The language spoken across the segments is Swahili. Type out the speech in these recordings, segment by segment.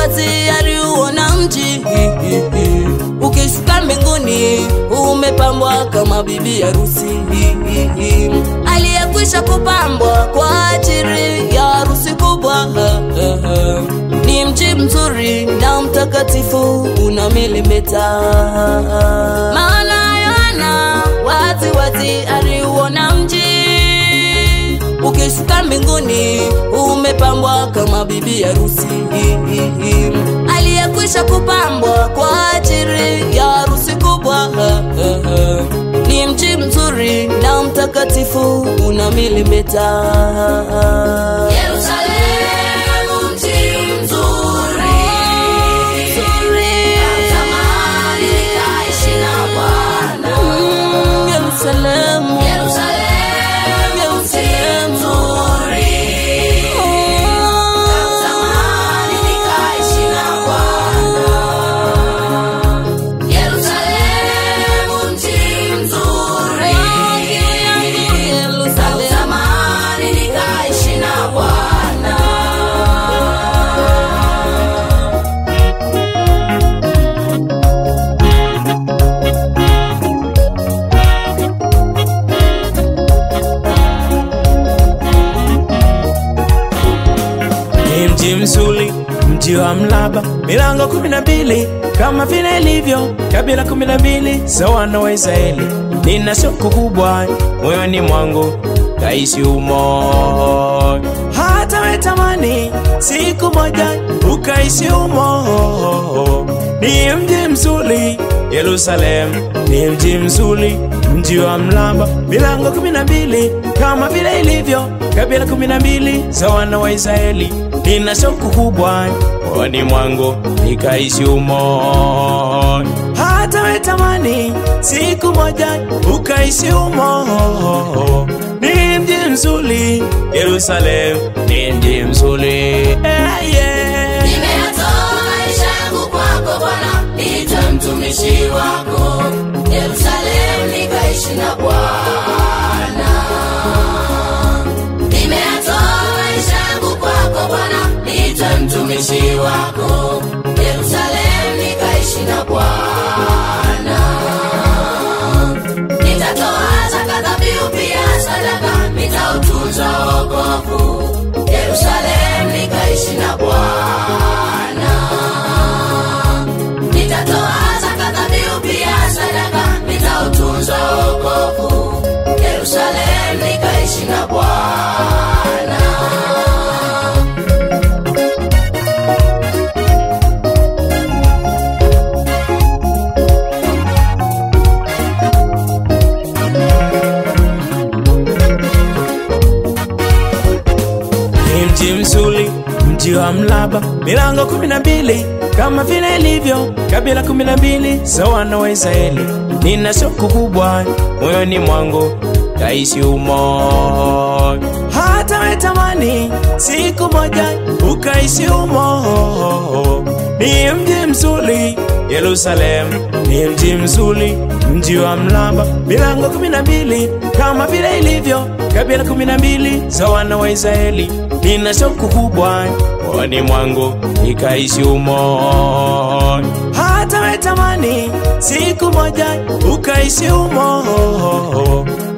wazi aliuona mji, ukishuka mbinguni umepambwa kama bibi harusi, aliyekwisha kupambwa kwa ajili ya harusi kubwa. Ni mji mzuri na mtakatifu unamelemeta, maana Yohana wazi wazi aliuona mji, ukishuka mbinguni umepambwa kama bibi harusi, aliyekwisha kupambwa kwa ajili ya harusi kubwa. Ni mji mzuri na mtakatifu unamelemeta. Yerusalemu mji mzuri, natamani nikaishi na Bwana. Yerusalemu, Yerusalemu mji mzuri, natamani nikaishi na Bwana. Yerusalemu mji mzuri, natamani nikaishi na Bwana. Ni mji mzuri, mji wa mlaba, milango 12 kama vile ilivyo kabila 12 sawa na Waisraeli. Nina shauku kubwa moyoni mwangu kaishi humo, hata wetamani siku moja ukaishi humo. Ni mji mzuri Yerusalemu, ni mji mzuri, mji wa mlaba, milango 12 kama vile ilivyo kabila 12 sawa na Waisraeli. Nina shauku kubwa moyoni mwangu nikaishi humo, hata wetamani siku moja ukaishi humo. Ni mji mzuri Yerusalemu, ni mji mzuri. Nimeyatoa maisha yangu kwako Bwana, niite mtumishi wako. Yerusalemu nikaishi na Bwana. Nimeyatoa maisha yangu kwako Bwana, niite mtumishi wako. Yerusalemu nikaishi na Bwana. Nitatoa zaka, dhabihu pia sadaka, nitautunza wokovu. Yerusalemu nikaishi na Bwana. Nitatoa zaka, dhabihu pia sadaka, nitautunza wokovu. Yerusalemu nikaishi na Bwana. Mji mzuri, mji wa mlaba, milango 12 kama vile ilivyo kabila 12 sawa na Waisraeli. Nina shauku kubwa moyoni mwangu kaishi humo, hata wetamani siku moja ukaishi humo. Ni mji mzuri Yerusalemu, ni mji mzuri, mji wa mlaba, milango 12 kama vile ilivyo kabila 12 sawa na Waisraeli. Nina shauku kubwa moyoni mwangu nikaishi humo, hata wetamani siku moja ukaishi humo.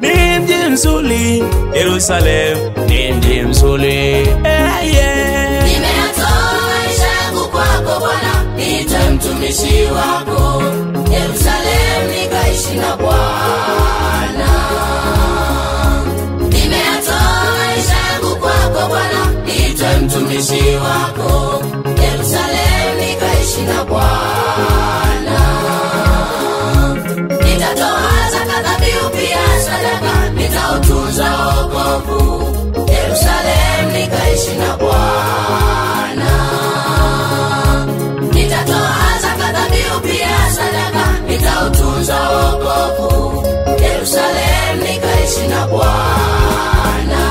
Ni mji mzuri Yerusalemu, ni mji mzuri. Nimeyatoa maisha yangu kwako Bwana, niite mtumishi wako. Yerusalemu nikaishi na Bwana. Nimeyatoa maisha yangu kwako Bwana, niite mtumishi wako. Yerusalemu nikaishi na Bwana. Nitatoa zaka, dhabihu pia sadaka, nitautunza wokovu. Yerusalemu nikaishi na Bwana. Nitatoa zaka, dhabihu pia sadaka, nitautunza wokovu. Yerusalemu nikaishi na Bwana.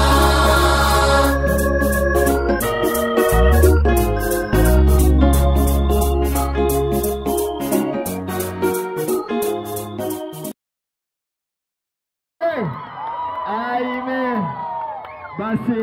Amen. Basi